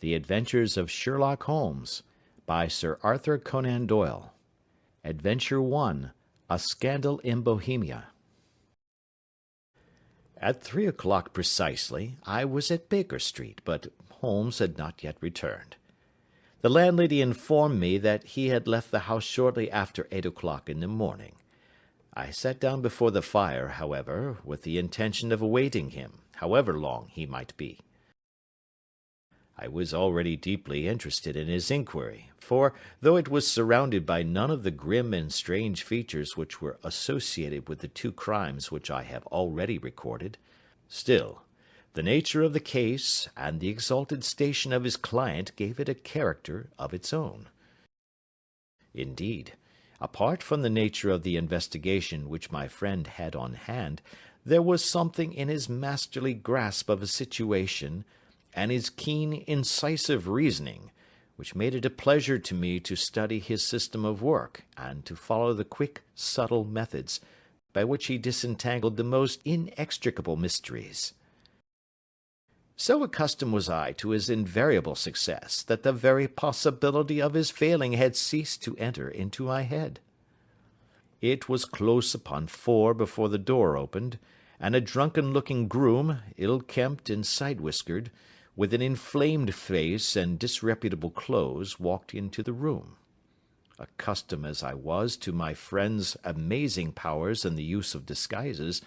The Adventures of Sherlock Holmes, by Sir Arthur Conan Doyle. Adventure 1. A Scandal in Bohemia. At 3 o'clock precisely, I was at Baker Street, but Holmes had not yet returned. The landlady informed me that he had left the house shortly after 8 o'clock in the morning. I sat down before the fire, however, with the intention of awaiting him, however long he might be. I was already deeply interested in his inquiry, for, though it was surrounded by none of the grim and strange features which were associated with the two crimes which I have already recorded, still, the nature of the case and the exalted station of his client gave it a character of its own. Indeed, apart from the nature of the investigation which my friend had on hand, there was something in his masterly grasp of a situation, and his keen, incisive reasoning, which made it a pleasure to me to study his system of work, and to follow the quick, subtle methods by which he disentangled the most inextricable mysteries. So accustomed was I to his invariable success, that the very possibility of his failing had ceased to enter into my head. It was close upon 4 before the door opened, and a drunken-looking groom, ill-kempt and side-whiskered, with an inflamed face and disreputable clothes, walked into the room. Accustomed as I was to my friend's amazing powers in the use of disguises,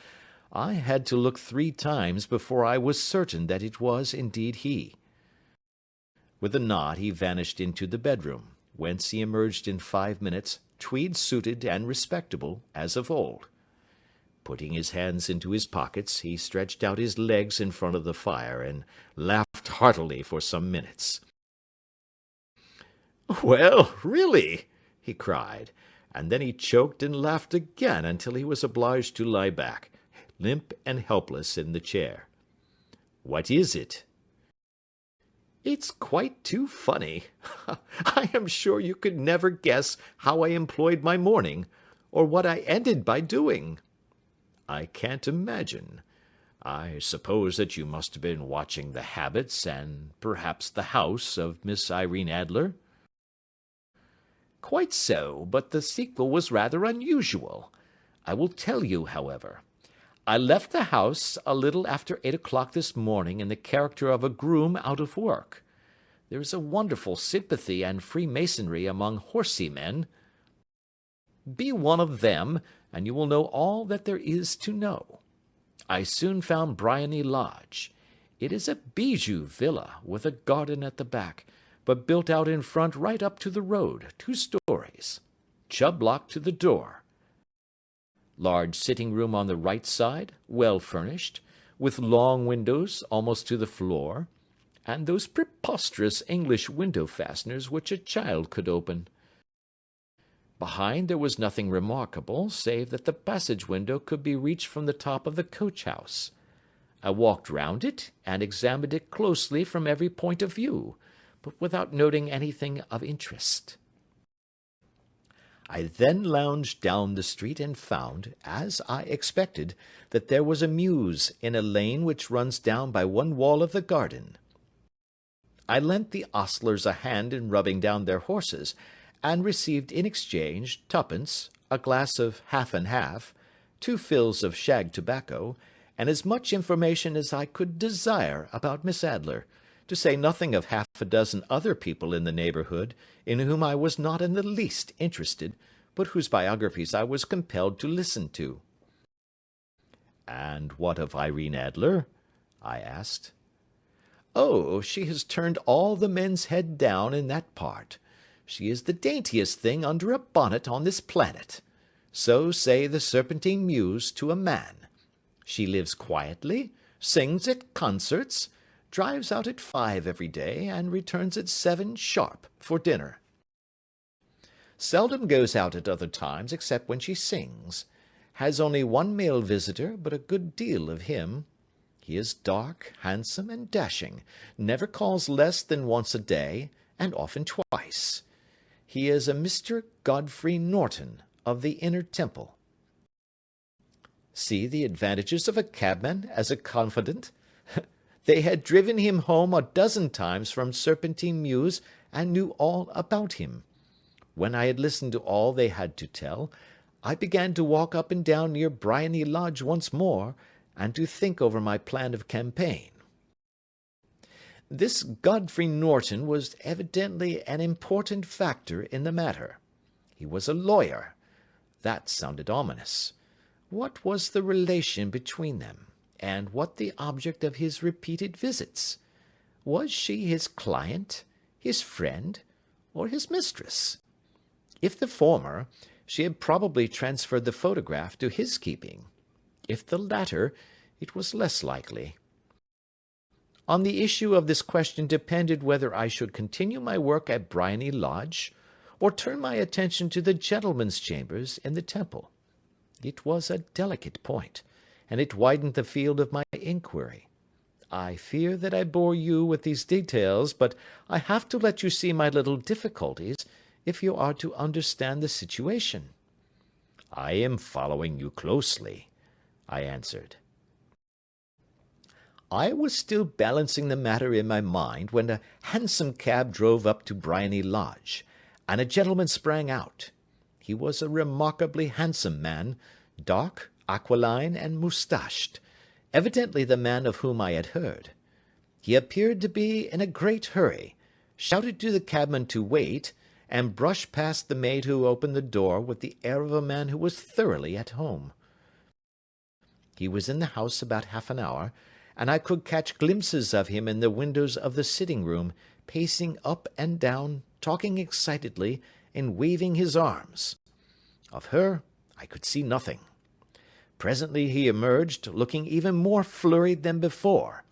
I had to look 3 times before I was certain that it was indeed he. With a nod he vanished into the bedroom, whence he emerged in 5 minutes, tweed-suited and respectable as of old. Putting his hands into his pockets, he stretched out his legs in front of the fire, and laughed heartily for some minutes. "Well, really!" he cried, and then he choked and laughed again until he was obliged to lie back, limp and helpless, in the chair. "What is it?" "It's quite too funny. I am sure you could never guess how I employed my morning, or what I ended by doing." "I can't imagine. I suppose that you must have been watching the habits, and perhaps the house, of Miss Irene Adler?" "Quite so, but the sequel was rather unusual. I will tell you, however. I left the house a little after 8 o'clock this morning in the character of a groom out of work. There is a wonderful sympathy and freemasonry among horsey men. Be one of them, and you will know all that there is to know. I soon found Briony Lodge. It is a bijou villa, with a garden at the back, but built out in front right up to the road, 2 stories. Chubb lock to the door. Large sitting-room on the right side, well furnished, with long windows almost to the floor, and those preposterous English window-fasteners which a child could open. Behind there was nothing remarkable, save that the passage-window could be reached from the top of the coach-house. I walked round it, and examined it closely from every point of view, but without noting anything of interest. I then lounged down the street, and found, as I expected, that there was a mews in a lane which runs down by one wall of the garden. I lent the ostlers a hand in rubbing down their horses, and received in exchange 2d, a glass of half and half, 2 fills of shag tobacco, and as much information as I could desire about Miss Adler, to say nothing of half a dozen other people in the neighbourhood, in whom I was not in the least interested, but whose biographies I was compelled to listen to. "And what of Irene Adler?" I asked. "Oh, she has turned all the men's head down in that part. She is the daintiest thing under a bonnet on this planet. So say the Serpentine Mews to a man. She lives quietly, sings at concerts, drives out at 5 every day, and returns at 7 sharp for dinner. Seldom goes out at other times except when she sings. Has only 1 male visitor, but a good deal of him. He is dark, handsome, and dashing, never calls less than once a day, and often twice. He is a Mr. Godfrey Norton, of the Inner Temple. See the advantages of a cabman as a confidant. They had driven him home a dozen times from Serpentine Mews, and knew all about him. When I had listened to all they had to tell, I began to walk up and down near Briony Lodge once more, and to think over my plan of campaign. This Godfrey Norton was evidently an important factor in the matter. He was a lawyer. That sounded ominous. What was the relation between them, and what the object of his repeated visits? Was she his client, his friend, or his mistress? If the former, she had probably transferred the photograph to his keeping. If the latter, it was less likely. On the issue of this question depended whether I should continue my work at Briony Lodge, or turn my attention to the gentlemen's chambers in the Temple. It was a delicate point, and it widened the field of my inquiry. I fear that I bore you with these details, but I have to let you see my little difficulties if you are to understand the situation. I am following you closely, I answered. I was still balancing the matter in my mind when a hansom cab drove up to Briony Lodge, and a gentleman sprang out. He was a remarkably handsome man, dark, aquiline, and moustached, evidently the man of whom I had heard. He appeared to be in a great hurry, shouted to the cabman to wait, and brushed past the maid who opened the door with the air of a man who was thoroughly at home. He was in the house about half an hour, and I could catch glimpses of him in the windows of the sitting-room, pacing up and down, talking excitedly, and waving his arms. Of her I could see nothing. Presently he emerged, looking even more flurried than before.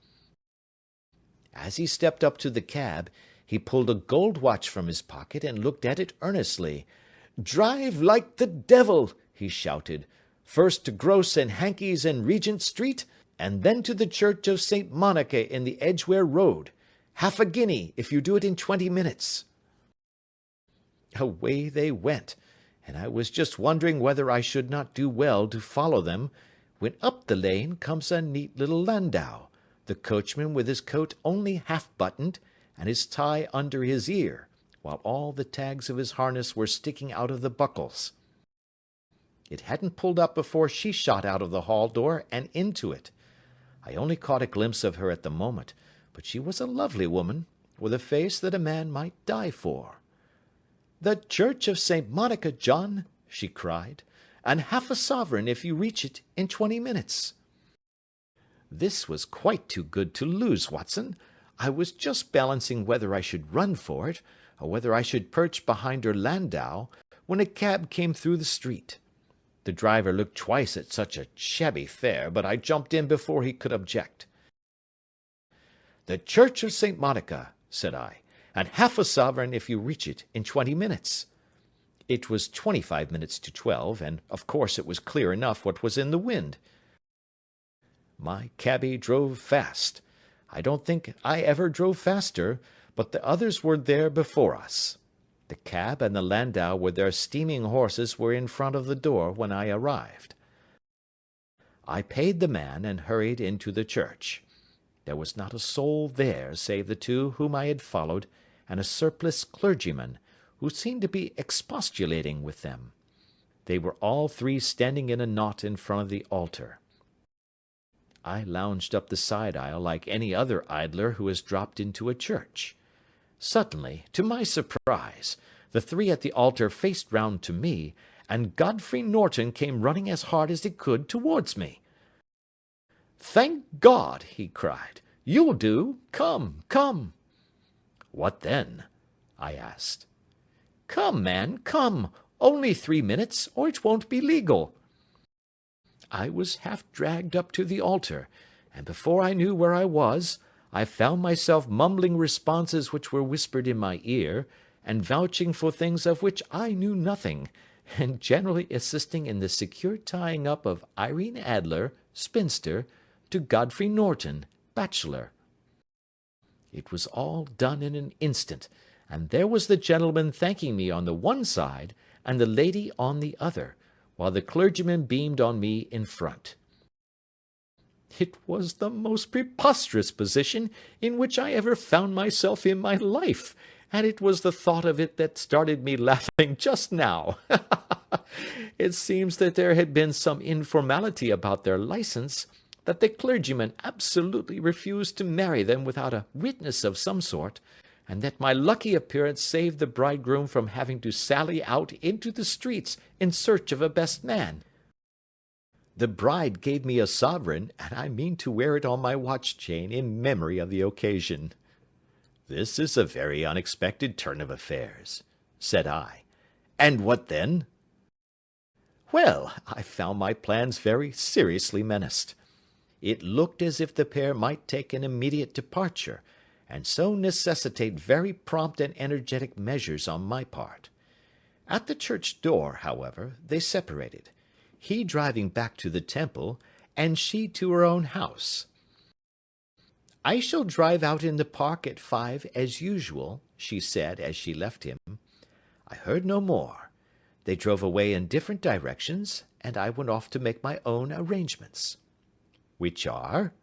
As he stepped up to the cab, he pulled a gold watch from his pocket and looked at it earnestly. "Drive like the devil!" he shouted. "First to Gross and Hankey's in Regent Street, and then to the Church of St. Monica in the Edgware Road. Half a guinea if you do it in 20 minutes. Away they went, and I was just wondering whether I should not do well to follow them, when up the lane comes a neat little landau, the coachman with his coat only half buttoned, and his tie under his ear, while all the tags of his harness were sticking out of the buckles. It hadn't pulled up before she shot out of the hall door and into it. I only caught a glimpse of her at the moment, but she was a lovely woman, with a face that a man might die for. "The Church of St. Monica, John," she cried, "and half a sovereign if you reach it in 20 minutes. This was quite too good to lose, Watson. I was just balancing whether I should run for it, or whether I should perch behind her landau, when a cab came through the street. The driver looked twice at such a shabby fare, but I jumped in before he could object. "The Church of St. Monica," said I, "and half a sovereign if you reach it in 20 minutes. It was 25 minutes to 12, and of course it was clear enough what was in the wind. My cabby drove fast. I don't think I ever drove faster, but the others were there before us. The cab and the landau with their steaming horses were in front of the door when I arrived. I paid the man and hurried into the church. There was not a soul there save the two whom I had followed, and a surpliced clergyman, who seemed to be expostulating with them. They were all three standing in a knot in front of the altar. I lounged up the side aisle like any other idler who has dropped into a church. Suddenly, to my surprise, the three at the altar faced round to me, and Godfrey Norton came running as hard as he could towards me. "Thank God!" he cried. "You'll do. Come, come." "What then?" I asked. "Come, man, come. Only 3 minutes, or it won't be legal." I was half dragged up to the altar, and before I knew where I was, I found myself mumbling responses which were whispered in my ear, and vouching for things of which I knew nothing, and generally assisting in the secure tying up of Irene Adler, spinster, to Godfrey Norton, bachelor. It was all done in an instant, and there was the gentleman thanking me on the one side, and the lady on the other, while the clergyman beamed on me in front. It was the most preposterous position in which I ever found myself in my life, and it was the thought of it that started me laughing just now. It seems that there had been some informality about their license, that the clergyman absolutely refused to marry them without a witness of some sort, and that my lucky appearance saved the bridegroom from having to sally out into the streets in search of a best man. The bride gave me a sovereign, and I mean to wear it on my watch-chain in memory of the occasion. This is a very unexpected turn of affairs, said I. And what then? Well, I found my plans very seriously menaced. It looked as if the pair might take an immediate departure, and so necessitate very prompt and energetic measures on my part. At the church door, however, they separated, he driving back to the temple, and she to her own house. "I shall drive out in the park at 5 as usual," she said as she left him. I heard no more. They drove away in different directions, and I went off to make my own arrangements. Which are?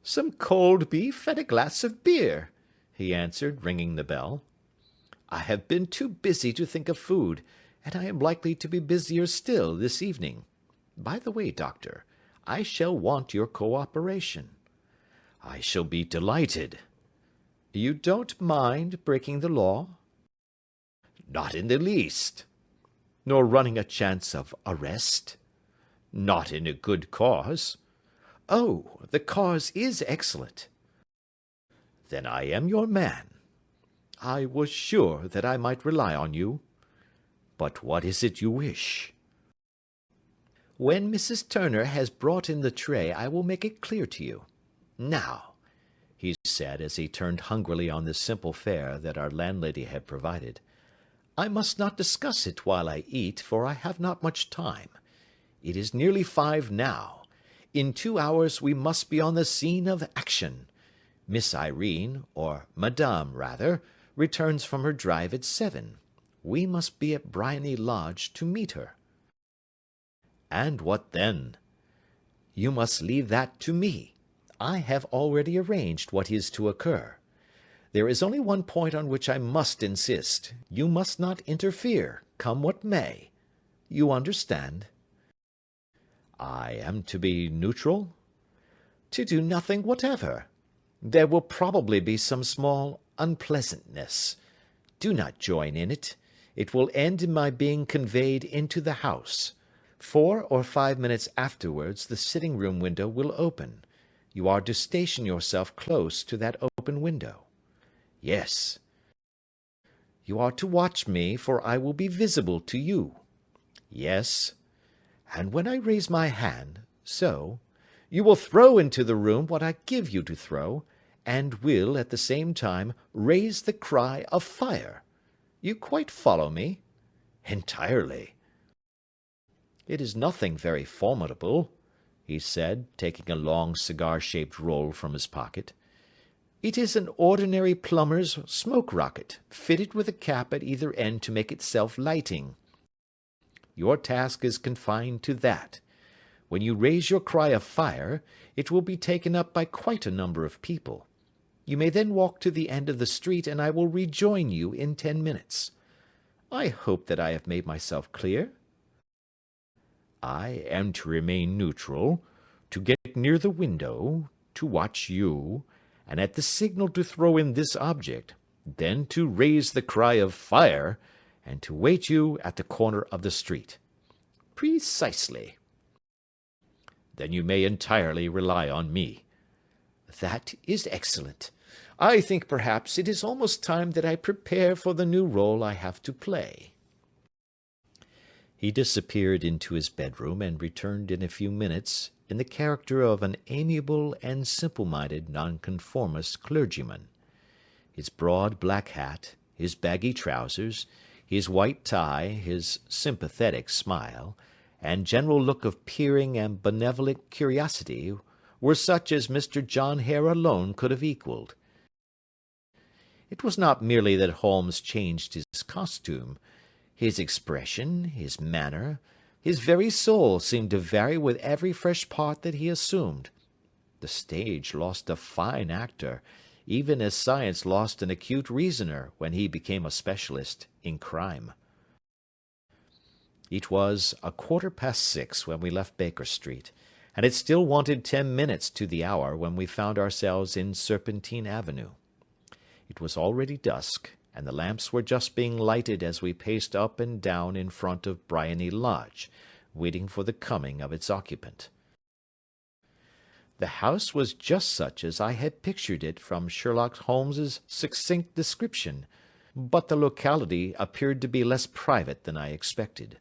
"Some cold beef and a glass of beer," he answered, ringing the bell. "I have been too busy to think of food, and I am likely to be busier still this evening. By the way, Doctor, I shall want your cooperation." "I shall be delighted." "You don't mind breaking the law?" "Not in the least." "Nor running a chance of arrest?" "Not in a good cause." "Oh, the cause is excellent." "Then I am your man." "I was sure that I might rely on you." "But what is it you wish?" "When Mrs. Turner has brought in the tray, I will make it clear to you. Now," he said, as he turned hungrily on the simple fare that our landlady had provided, "I must not discuss it while I eat, for I have not much time. It is nearly 5 now. In 2 hours we must be on the scene of action. Miss Irene, or Madame rather, returns from her drive at 7. We must be at Briony Lodge to meet her." "And what then?" "You must leave that to me. I have already arranged what is to occur. There is only one point on which I must insist. You must not interfere, come what may. You understand?" "I am to be neutral?" "To do nothing whatever. There will probably be some small unpleasantness. Do not join in it. It will end in my being conveyed into the house. 4 or 5 minutes afterwards the sitting-room window will open. You are to station yourself close to that open window." "Yes." "You are to watch me, for I will be visible to you." "Yes." "And when I raise my hand, so, you will throw into the room what I give you to throw, and will, at the same time, raise the cry of fire. You quite follow me?" "Entirely." "It is nothing very formidable," he said, taking a long cigar-shaped roll from his pocket. "It is an ordinary plumber's smoke rocket, fitted with a cap at either end to make it self-lighting. Your task is confined to that. When you raise your cry of fire, it will be taken up by quite a number of people. You may then walk to the end of the street, and I will rejoin you in 10 minutes. I hope that I have made myself clear?" "I am to remain neutral, to get near the window, to watch you, and at the signal to throw in this object, then to raise the cry of fire, and to wait you at the corner of the street." "Precisely." "Then you may entirely rely on me." "That is excellent. I think perhaps it is almost time that I prepare for the new role I have to play." He disappeared into his bedroom, and returned in a few minutes in the character of an amiable and simple-minded nonconformist clergyman. His broad black hat, his baggy trousers, his white tie, his sympathetic smile, and general look of peering and benevolent curiosity were such as Mr. John Hare alone could have equalled. It was not merely that Holmes changed his costume. His expression, his manner, His very soul seemed to vary with every fresh part that he assumed. The stage lost a fine actor, even as science lost an acute reasoner when he became a specialist in crime. It was 6:15 when we left Baker Street, and it still wanted 10 minutes to the hour when we found ourselves in Serpentine Avenue. It was already dusk, and the lamps were just being lighted as we paced up and down in front of Briony Lodge, waiting for the coming of its occupant. The house was just such as I had pictured it from Sherlock Holmes's succinct description, but the locality appeared to be less private than I expected.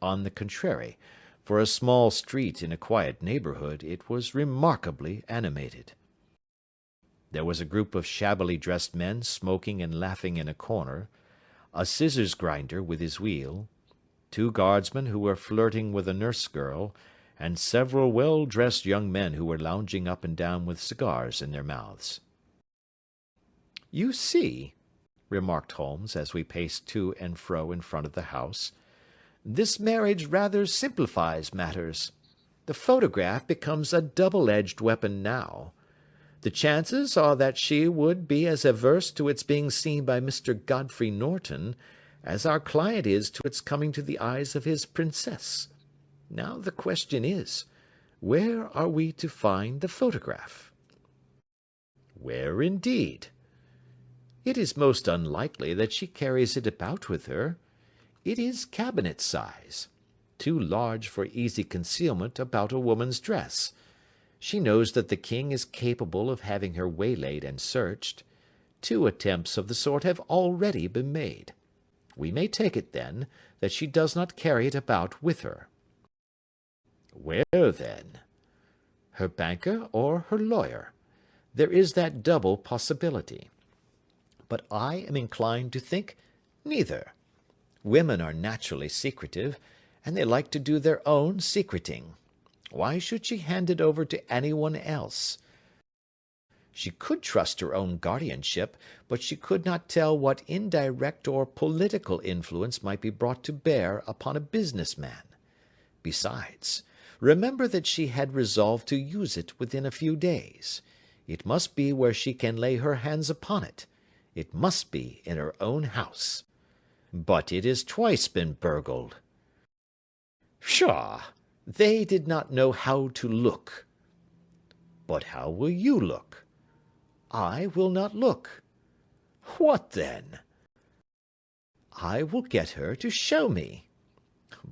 On the contrary, for a small street in a quiet neighbourhood, it was remarkably animated. There was a group of shabbily dressed men smoking and laughing in a corner, a scissors grinder with his wheel, 2 guardsmen who were flirting with a nurse girl, and several well-dressed young men who were lounging up and down with cigars in their mouths. "You see," remarked Holmes, as we paced to and fro in front of the house, "this marriage rather simplifies matters. The photograph becomes a double-edged weapon now. The chances are that she would be as averse to its being seen by Mr. Godfrey Norton as our client is to its coming to the eyes of his princess. Now the question is, where are we to find the photograph?" "Where, indeed?" "It is most unlikely that she carries it about with her. It is cabinet size, too large for easy concealment about a woman's dress. She knows that the king is capable of having her waylaid and searched. 2 attempts of the sort have already been made. We may take it, then, that she does not carry it about with her." "Where, then?" "Her banker or her lawyer. There is that double possibility. But I am inclined to think neither. Women are naturally secretive, and they like to do their own secreting. Why should she hand it over to anyone else? She could trust her own guardianship, but she could not tell what indirect or political influence might be brought to bear upon a business man. Besides, remember that she had resolved to use it within a few days. It must be where she can lay her hands upon it. It must be in her own house." "But it has twice been burgled." "Pshaw! They did not know how to look." "But how will you look?" "I will not look." "What then?" "I will get her to show me."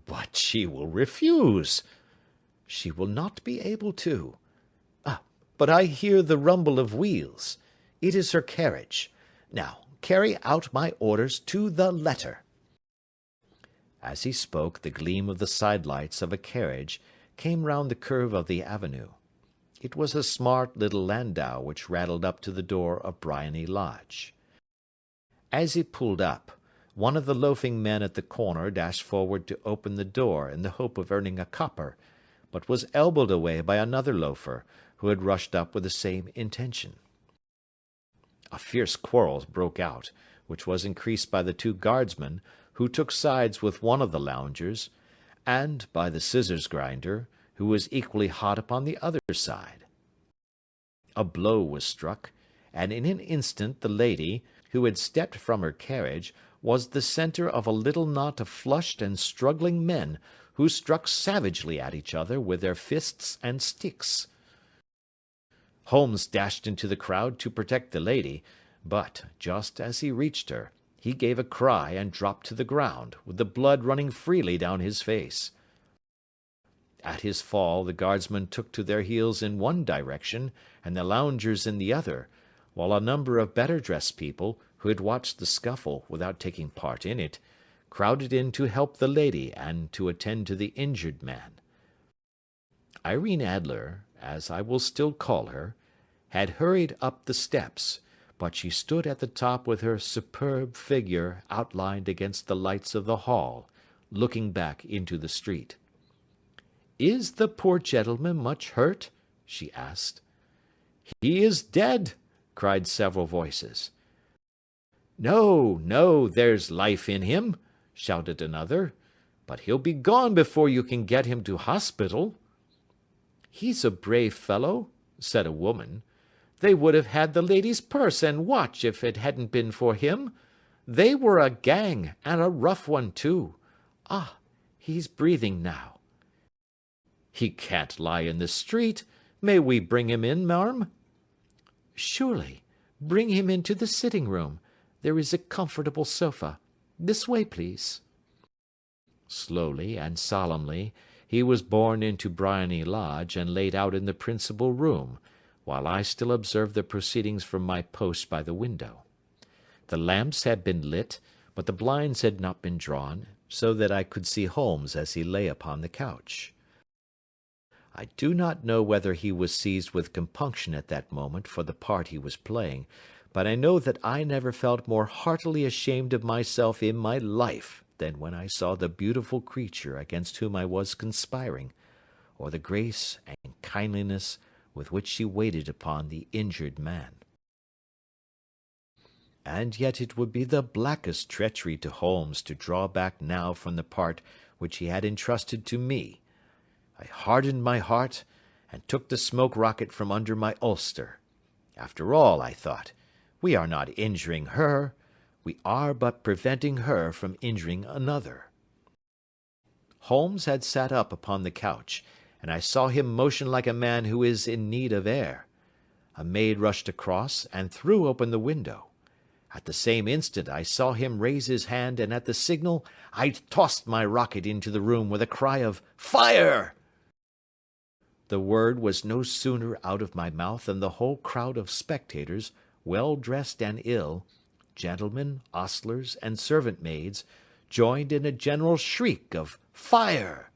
"But she will refuse." "She will not be able to. But I hear the rumble of wheels. It is her carriage. Now, carry out my orders to the letter." As he spoke, the gleam of the side-lights of a carriage came round the curve of the avenue. It was a smart little landau which rattled up to the door of Briony Lodge. As it pulled up, one of the loafing men at the corner dashed forward to open the door in the hope of earning a copper, but was elbowed away by another loafer, who had rushed up with the same intention. A fierce quarrel broke out, which was increased by the 2 guardsmen, who took sides with one of the loungers, and by the scissors grinder, who was equally hot upon the other side. A blow was struck, and in an instant the lady, who had stepped from her carriage, was the centre of a little knot of flushed and struggling men, who struck savagely at each other with their fists and sticks. Holmes dashed into the crowd to protect the lady, but, just as he reached her, he gave a cry and dropped to the ground, with the blood running freely down his face. At his fall the guardsmen took to their heels in one direction, and the loungers in the other, while a number of better-dressed people, who had watched the scuffle without taking part in it, crowded in to help the lady and to attend to the injured man. Irene Adler, as I will still call her, had hurried up the steps, but she stood at the top with her superb figure outlined against the lights of the hall, looking back into the street. "Is the poor gentleman much hurt?" she asked. "He is dead," cried several voices. "No, no, there's life in him," shouted another. but he'll be gone before you can get him to hospital." "He's a brave fellow," said a woman. "They would have had the lady's purse and watch if it hadn't been for him. They were a gang, and a rough one too. Ah, he's breathing now." "He can't lie in the street. May we bring him in, marm?" "Surely. Bring him into the sitting-room. There is a comfortable sofa. This way, please." Slowly and solemnly he was borne into Briony Lodge and laid out in the principal room, while I still observed the proceedings from my post by the window. The lamps had been lit, but the blinds had not been drawn, so that I could see Holmes as he lay upon the couch. I do not know whether he was seized with compunction at that moment for the part he was playing, but I know that I never felt more heartily ashamed of myself in my life than when I saw the beautiful creature against whom I was conspiring, or the grace and kindliness with which she waited upon the injured man. And yet it would be the blackest treachery to Holmes to draw back now from the part which he had entrusted to me. I hardened my heart, and took the smoke rocket from under my ulster. After all, I thought, we are not injuring her. We are but preventing her from injuring another. Holmes had sat up upon the couch, and I saw him motion like a man who is in need of air. A maid rushed across and threw open the window. At the same instant I saw him raise his hand, and at the signal I tossed my rocket into the room with a cry of "Fire!" The word was no sooner out of my mouth than the whole crowd of spectators, well dressed and ill, gentlemen, ostlers, and servant-maids, joined in a general shriek of "Fire!"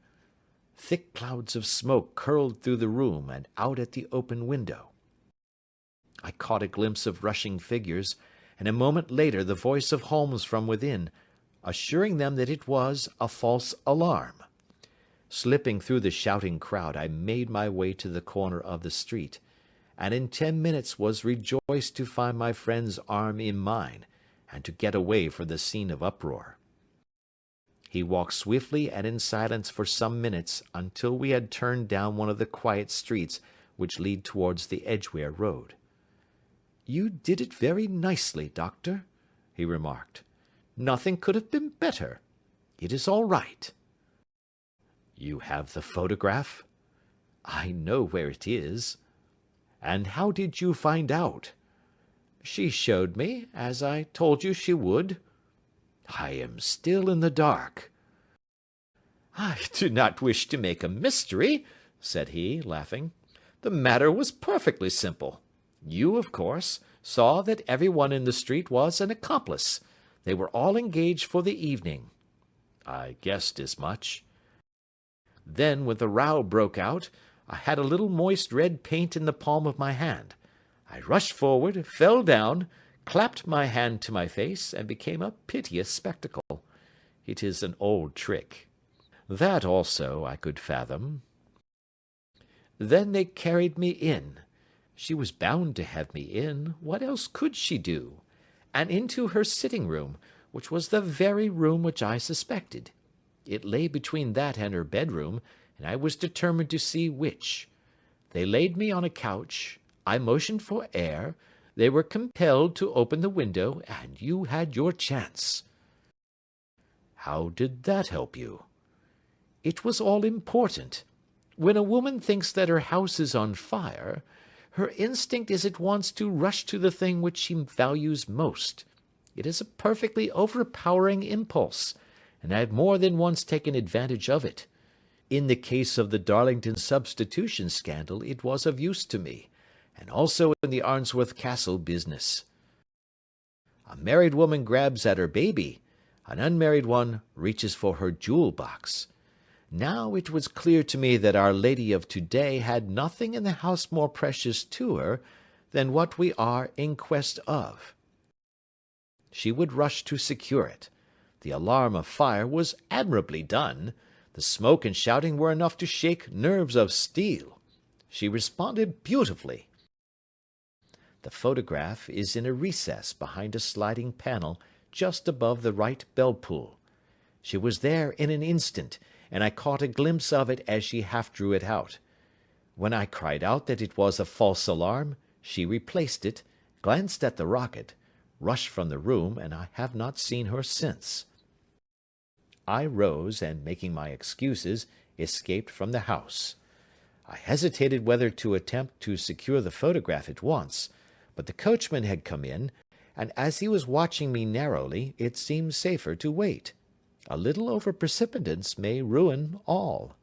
Thick clouds of smoke curled through the room and out at the open window. I caught a glimpse of rushing figures, and a moment later the voice of Holmes from within, assuring them that it was a false alarm. Slipping through the shouting crowd, I made my way to the corner of the street, and in 10 minutes was rejoiced to find my friend's arm in mine, and to get away from the scene of uproar. He walked swiftly and in silence for some minutes until we had turned down one of the quiet streets which lead towards the Edgware Road. "You did it very nicely, Doctor," he remarked. "Nothing could have been better. It is all right." "You have the photograph?" "I know where it is." "And how did you find out?" "She showed me, as I told you she would." "I am still in the dark." "I do not wish to make a mystery," said he, laughing. "The matter was perfectly simple. You, of course, saw that everyone in the street was an accomplice. They were all engaged for the evening." "I guessed as much." "Then, when the row broke out, I had a little moist red paint in the palm of my hand. I rushed forward, fell down, clapped my hand to my face, and became a piteous spectacle. It is an old trick. That also I could fathom. Then they carried me in. She was bound to have me in. What else could she do? And into her sitting-room, which was the very room which I suspected. It lay between that and her bedroom, and I was determined to see which. They laid me on a couch. I motioned for air. They were compelled to open the window, and you had your chance." "How did that help you?" "It was all important. When a woman thinks that her house is on fire, her instinct is at once to rush to the thing which she values most. It is a perfectly overpowering impulse, and I have more than once taken advantage of it. In the case of the Darlington substitution scandal it was of use to me, and also in the Arnsworth Castle business. A married woman grabs at her baby, an unmarried one reaches for her jewel-box. Now it was clear to me that Our Lady of to-day had nothing in the house more precious to her than what we are in quest of. She would rush to secure it. The alarm of fire was admirably done. The smoke and shouting were enough to shake nerves of steel. She responded beautifully. The photograph is in a recess behind a sliding panel just above the right bell-pull. She was there in an instant, and I caught a glimpse of it as she half drew it out. When I cried out that it was a false alarm, she replaced it, glanced at the rocket, rushed from the room, and I have not seen her since. I rose, and making my excuses, escaped from the house. I hesitated whether to attempt to secure the photograph at once, but the coachman had come in, and as he was watching me narrowly, it seemed safer to wait. A little over-precipitance may ruin all.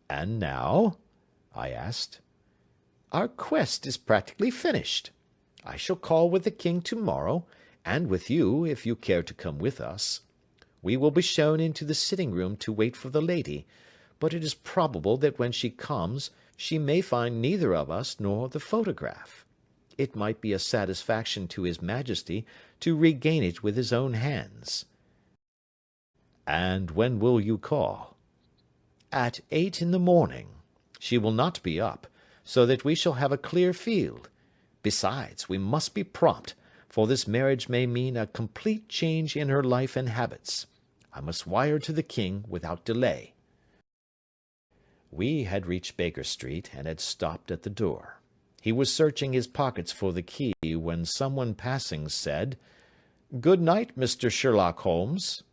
"And now?" I asked. "Our quest is practically finished. I shall call with the king to-morrow, and with you, if you care to come with us. We will be shown into the sitting-room to wait for the lady, but it is probable that when she comes she may find neither of us nor the photograph. It might be a satisfaction to his Majesty to regain it with his own hands." "And when will you call?" "At 8 in the morning. She will not be up, so that we shall have a clear field. Besides, we must be prompt, for this marriage may mean a complete change in her life and habits. I must wire to the king without delay." We had reached Baker Street, and had stopped at the door. He was searching his pockets for the key, when someone passing said, "Good night, Mr. Sherlock Holmes."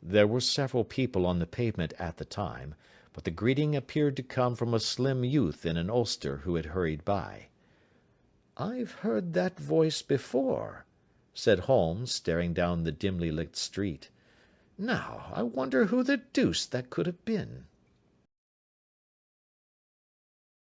There were several people on the pavement at the time, but the greeting appeared to come from a slim youth in an ulster who had hurried by. "I've heard that voice before," said Holmes, staring down the dimly lit street. "Now, I wonder who the deuce that could have been."